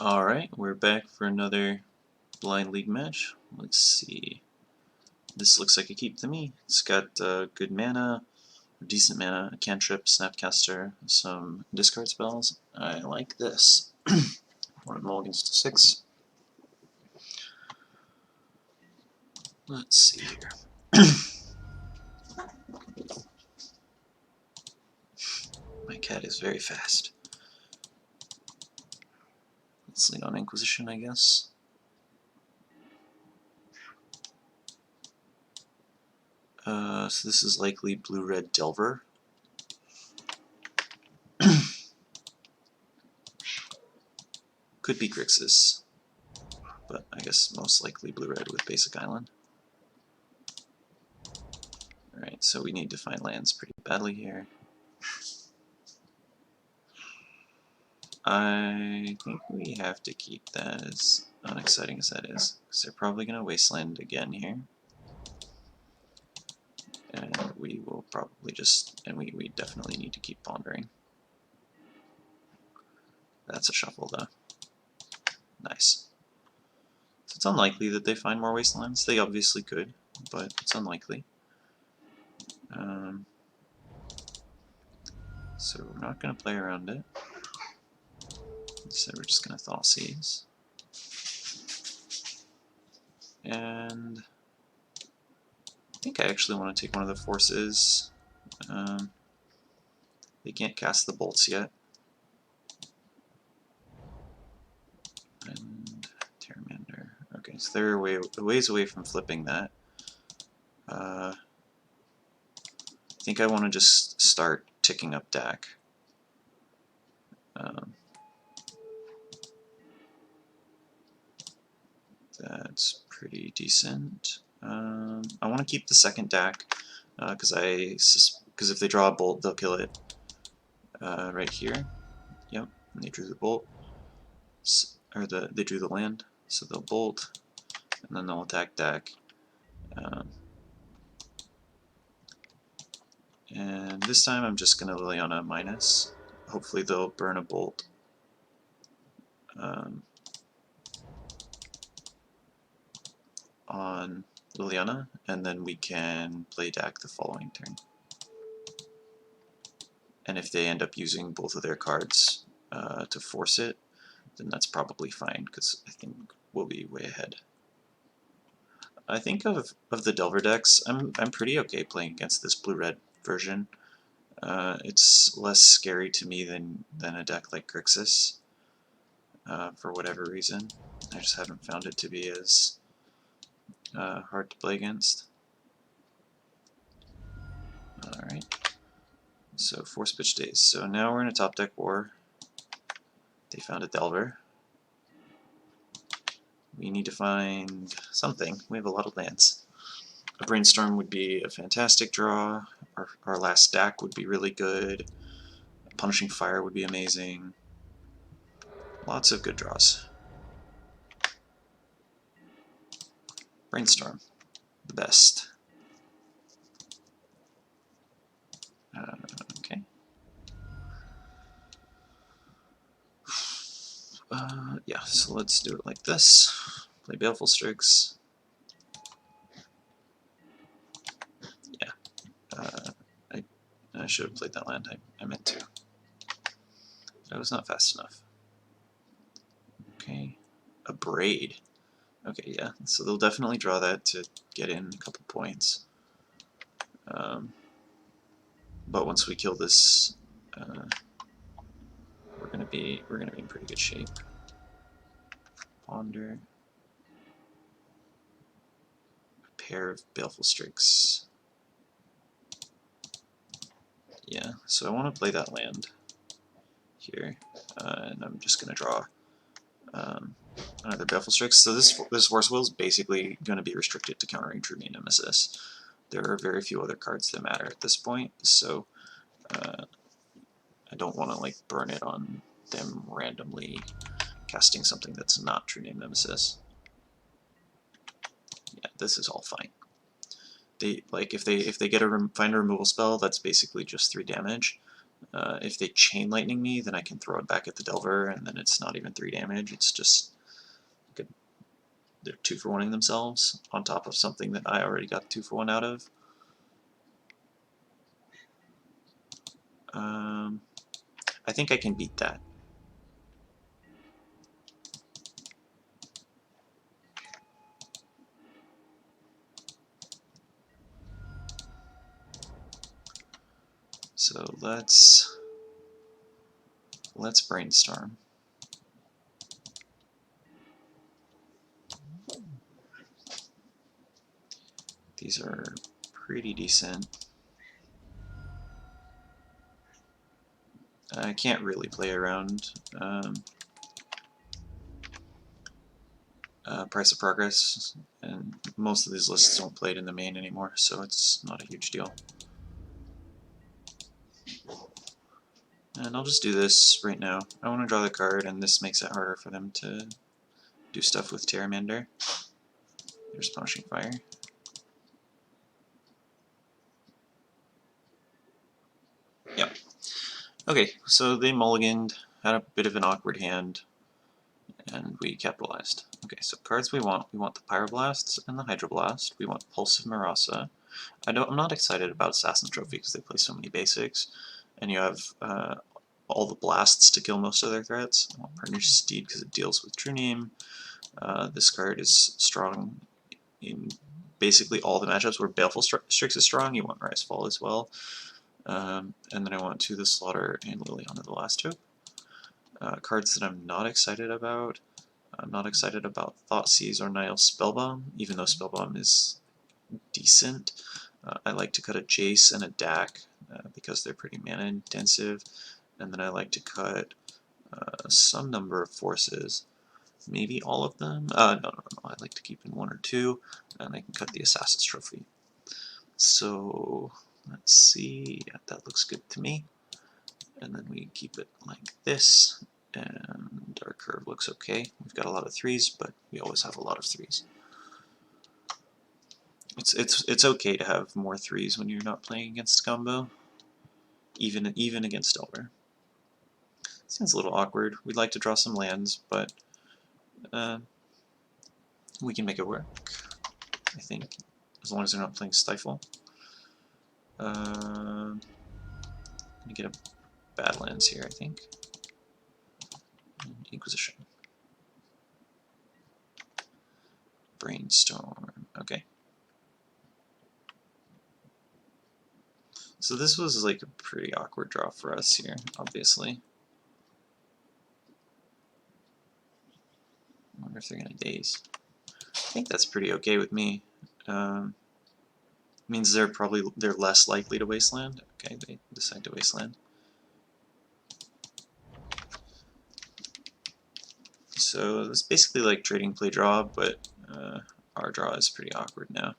Alright, we're back for another Blind League match. Let's see. This looks like a keep to me. It's got good mana, decent mana, a cantrip, snapcaster, some discard spells. I like this. One of mulligans to 6. Let's see here. My cat is very fast. Let's lead on Inquisition, I guess. So this is likely blue-red Delver. Could be Grixis, but I guess most likely blue-red with basic island. Alright, so we need to find lands pretty badly here. I think we have to keep that, as unexciting as that is, because they're probably going to wasteland again here. And we will probably just, and we definitely need to keep pondering. That's a shuffle though. Nice. So it's unlikely that they find more wastelands. They obviously could, but it's unlikely. So we're not going to play around it. Instead we're just going to Thaw Seas. And I think I actually want to take one of the forces. They can't cast the bolts yet. And Terramander. Okay, so they're a ways away from flipping that. I think I want to just start ticking up DAC. That's pretty decent. I want to keep the second DAC because if they draw a bolt, they'll kill it right here. Yep, and they drew the bolt, they drew the land, so they'll bolt, and then they'll attack DAC. And this time I'm just going to Liliana minus. Hopefully they'll burn a bolt. On Liliana, and then we can play DAC the following turn. And if they end up using both of their cards to force it, then that's probably fine, because I think we'll be way ahead. I think of the Delver decks, I'm pretty okay playing against this blue-red version. It's less scary to me than a deck like Grixis, for whatever reason. I just haven't found it to be as hard to play against. Alright, so Force Pitch Days. So now we're in a top deck war. They found a Delver. We need to find something. We have a lot of lands. A Brainstorm would be a fantastic draw. Our last stack would be really good. Punishing Fire would be amazing. Lots of good draws. Brainstorm, the best. Okay. Yeah, so let's do it like this. Play Baleful Strix. Yeah, I should have played that land. I meant to. I was not fast enough. Okay, a Braid. Okay, yeah, so they'll definitely draw that to get in a couple points. But once we kill this, we're gonna be in pretty good shape. Ponder. A pair of Baleful Strix. Yeah, so I want to play that land here, and I'm just gonna draw another Baleful Strix. So this Force Will is basically going to be restricted to countering True Nemesis. There are very few other cards that matter at this point, so I don't want to like burn it on them randomly casting something that's not True Nemesis. Yeah, this is all fine. They if they get find a removal spell, that's basically just 3 damage. If they chain lightning me, then I can throw it back at the Delver, and then it's not even 3 damage. It's just like they're 2-for-1ing themselves on top of something that I already got 2-for-1 out of. I think I can beat that. So let's brainstorm. These are pretty decent. I can't really play around Price of Progress, and most of these lists don't play it in the main anymore, so it's not a huge deal. And I'll just do this right now. I want to draw the card, and this makes it harder for them to do stuff with Terramander. There's Punishing Fire. Yep. Okay, so they mulliganed, had a bit of an awkward hand, and we capitalized. Okay, so cards we want the Pyroblast and the Hydroblast. We want Pulse of Marasa. I'm not excited about Assassin Trophy because they play so many basics, and you have all the blasts to kill most of their threats. I want Partner's Steed because it deals with True Name. This card is strong in basically all the matchups where Baleful Strix is strong. You want Rise Fall as well. And then I want To the Slaughter and Liliana the Last Hope. Cards that I'm not excited about. I'm not excited about Thoughtseize or Nile Spellbomb, even though Spellbomb is decent. I like to cut a Jace and a Dak because they're pretty mana intensive, and then I like to cut some number of forces, maybe all of them. No, I like to keep in 1 or 2, and I can cut the Assassin's Trophy. So let's see, yeah, that looks good to me. And then we keep it like this, and our curve looks okay. We've got a lot of 3s, but we always have a lot of 3s. It's okay to have more 3s when you're not playing against combo, even against Delver. Seems a little awkward. We'd like to draw some lands, but we can make it work, I think, as long as they're not playing Stifle. I'm gonna get a Badlands here, I think. And Inquisition. Brainstorm. Okay. So this was like a pretty awkward draw for us here, obviously. I wonder if they're gonna daze. I think that's pretty okay with me. Means they're less likely to wasteland. Okay, they decide to wasteland. So it's basically like trading play draw, but our draw is pretty awkward now.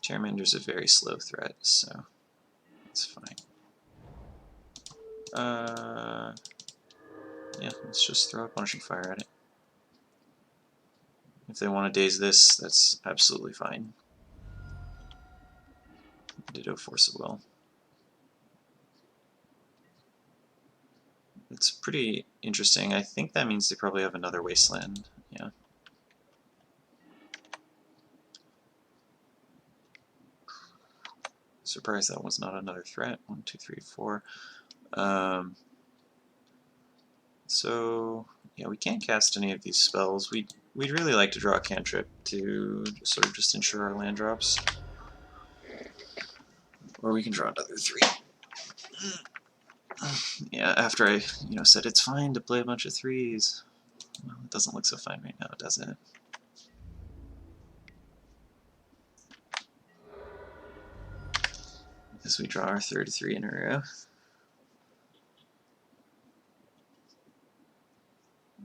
Terramander's a very slow threat, so it's fine. Yeah, let's just throw a Punishing Fire at it. If they want to daze this, that's absolutely fine. Ditto Force of Will. It's pretty interesting. I think that means they probably have another Wasteland. Yeah. Surprised that was not another threat. 1, 2, 3, 4. So yeah, we can't cast any of these spells. We'd really like to draw a cantrip to sort of just ensure our land drops. Or we can draw another 3. Yeah, after I said it's fine to play a bunch of 3s. Well, it doesn't look so fine right now, does it? As we draw our third 3 in a row.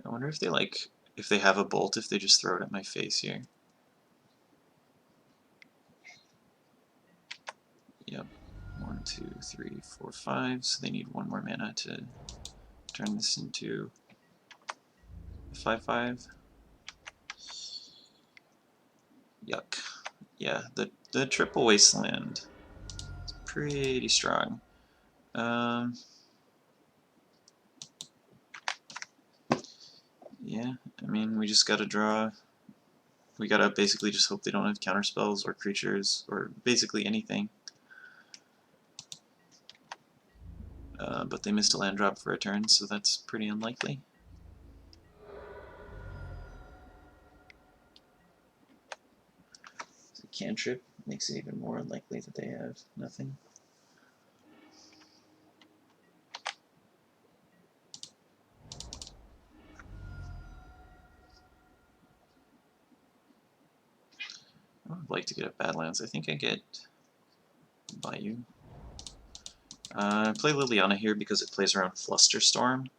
I wonder if they have a bolt, if they just throw it at my face here. Yep. 1, 2, 3, 4, 5. So they need 1 more mana to turn this into a 5/5. Yuck. Yeah, the triple wasteland is pretty strong. Yeah, I mean, we just gotta draw. We gotta basically just hope they don't have counterspells or creatures or basically anything. But they missed a land drop for a turn, so that's pretty unlikely. So cantrip makes it even more unlikely that they have nothing. I would like to get a Badlands. I think I get Bayou. I play Liliana here because it plays around Flusterstorm.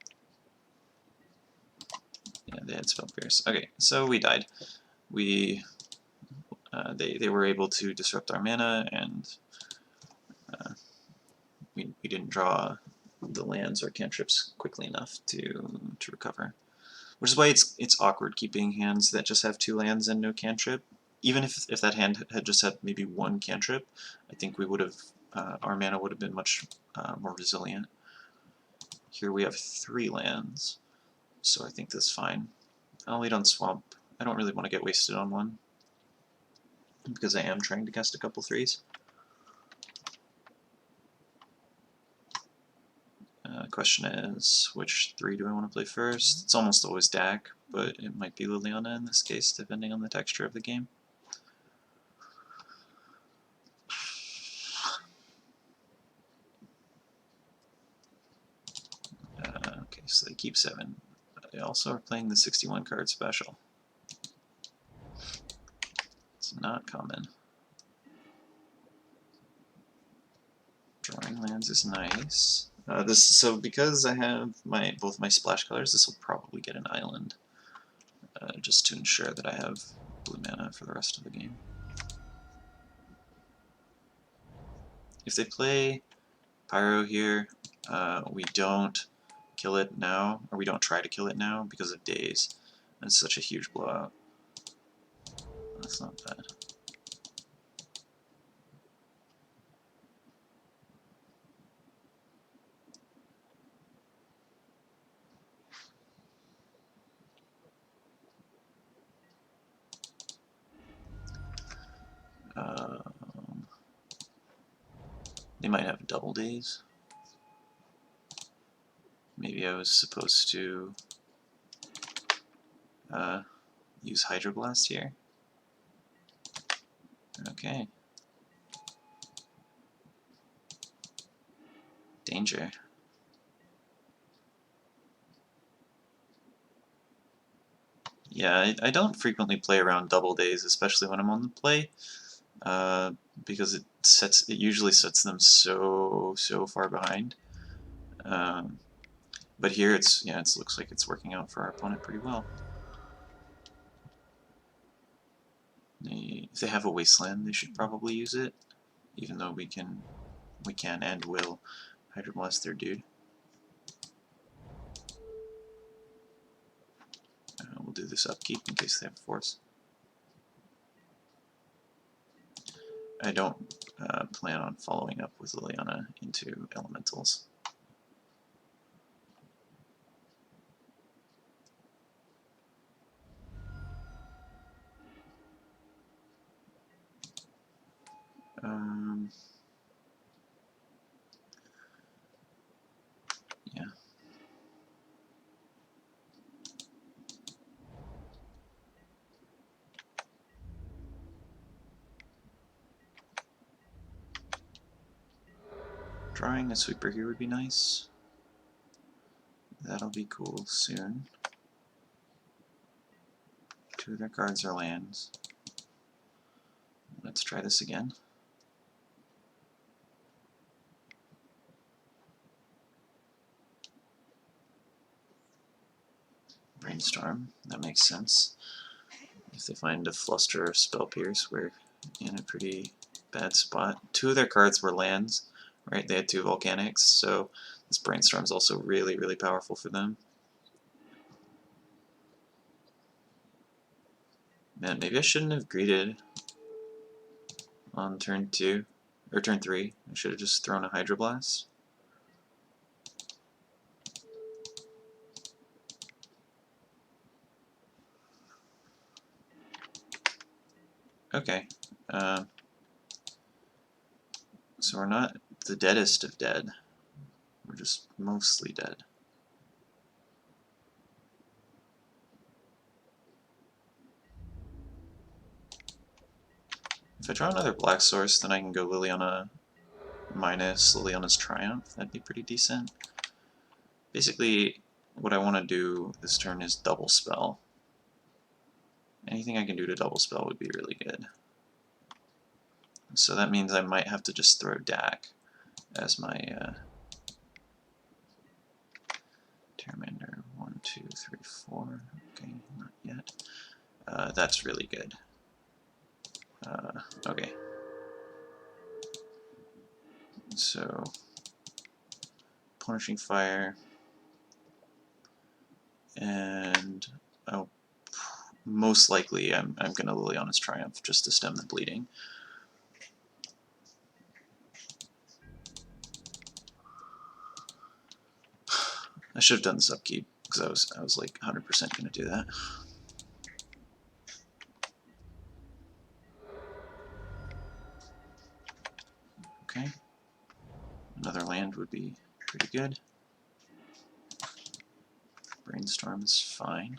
Yeah, they had Spell Pierce. Okay, so we died. They were able to disrupt our mana, and we didn't draw the lands or cantrips quickly enough to recover. Which is why it's awkward keeping hands that just have 2 lands and no cantrip. Even if that hand had just had maybe 1 cantrip, I think we would have our mana would have been much more resilient. Here we have 3 lands, so I think that's fine. I'll lead on Swamp. I don't really want to get wasted on one, because I am trying to cast a couple 3s. Question is, which 3 do I want to play first? It's almost always Dak, but it might be Liliana in this case, depending on the texture of the game. Okay, so they keep 7. They also are playing the 61 card special. It's not common. Drawing lands is nice. So because I have both my splash colors, this will probably get an island, just to ensure that I have blue mana for the rest of the game. If they play Pyro here, we don't kill it now, or we don't try to kill it now because of days. It's such a huge blowout. That's not bad. They might have double days. Maybe I was supposed to use Hydroblast here. Okay. Danger. Yeah, I don't frequently play around double days, especially when I'm on the play, because it usually sets them so far behind. But here it looks like it's working out for our opponent pretty well. If they have a wasteland, they should probably use it, even though we can and will Hydroblast their dude. We'll do this upkeep in case they have force. I don't plan on following up with Liliana into elementals. Yeah. Drawing a sweeper here would be nice. That'll be cool soon. 2 of their cards are lands. Let's try this again. Brainstorm, that makes sense. If they find a Fluster or Spell Pierce, we're in a pretty bad spot. 2 of their cards were lands, right? They had 2 volcanics, so this Brainstorm is also really powerful for them. Man, maybe I shouldn't have greeted. on turn 2, or turn 3. I should have just thrown a Hydroblast. Okay, so we're not the deadest of dead. We're just mostly dead. If I draw another black source, then I can go Liliana minus Liliana's Triumph. That'd be pretty decent. Basically, what I want to do this turn is double spell. Anything I can do to double spell would be really good. So that means I might have to just throw Dak as my Terramander. 1, 2, 3, 4. Okay, not yet. That's really good. Okay. So, Punishing Fire, and most likely I'm going to Liliana's Triumph just to stem the bleeding. I should have done this upkeep because I was like 100% going to do that. Okay, another land would be pretty good. Brainstorm is fine.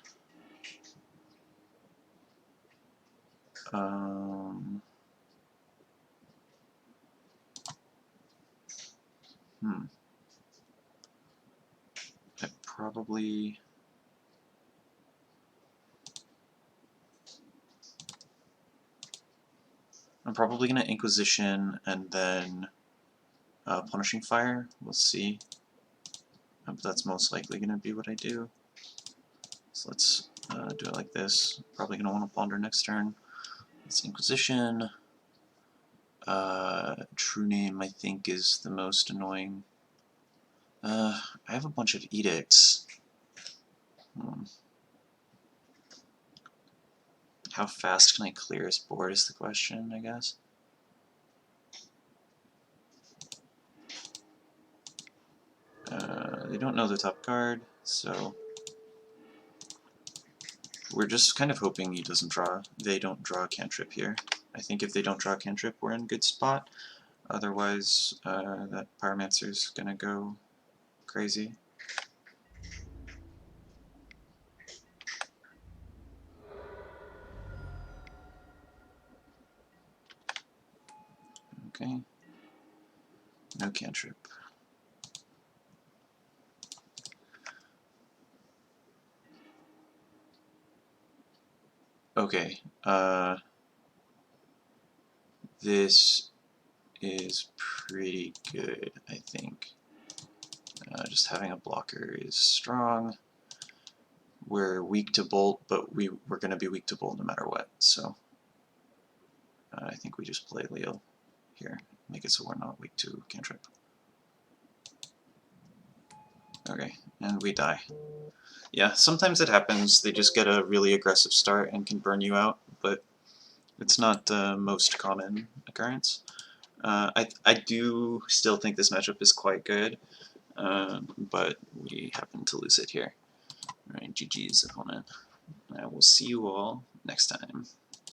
I probably... I'm probably going to Inquisition and then Punishing Fire. We'll see. But that's most likely going to be what I do. So let's do it like this. Probably going to want to Ponder next turn. It's Inquisition. True Name, I think, is the most annoying. I have a bunch of Edicts. How fast can I clear this board is the question, I guess. They don't know the top card, so we're just kind of hoping he doesn't draw. They don't draw a cantrip here. I think if they don't draw a cantrip, we're in a good spot. Otherwise, that Pyromancer's gonna go crazy. Okay. No cantrip. Okay. This is pretty good, I think. Just having a blocker is strong. We're weak to Bolt, but we're going to be weak to Bolt no matter what, so I think we just play Leo here. Make it so we're not weak to cantrip. Okay, and we die. Yeah, sometimes it happens. They just get a really aggressive start and can burn you out, but it's not the most common occurrence. I do still think this matchup is quite good, but we happen to lose it here. Alright, GG's opponent. I will see you all next time.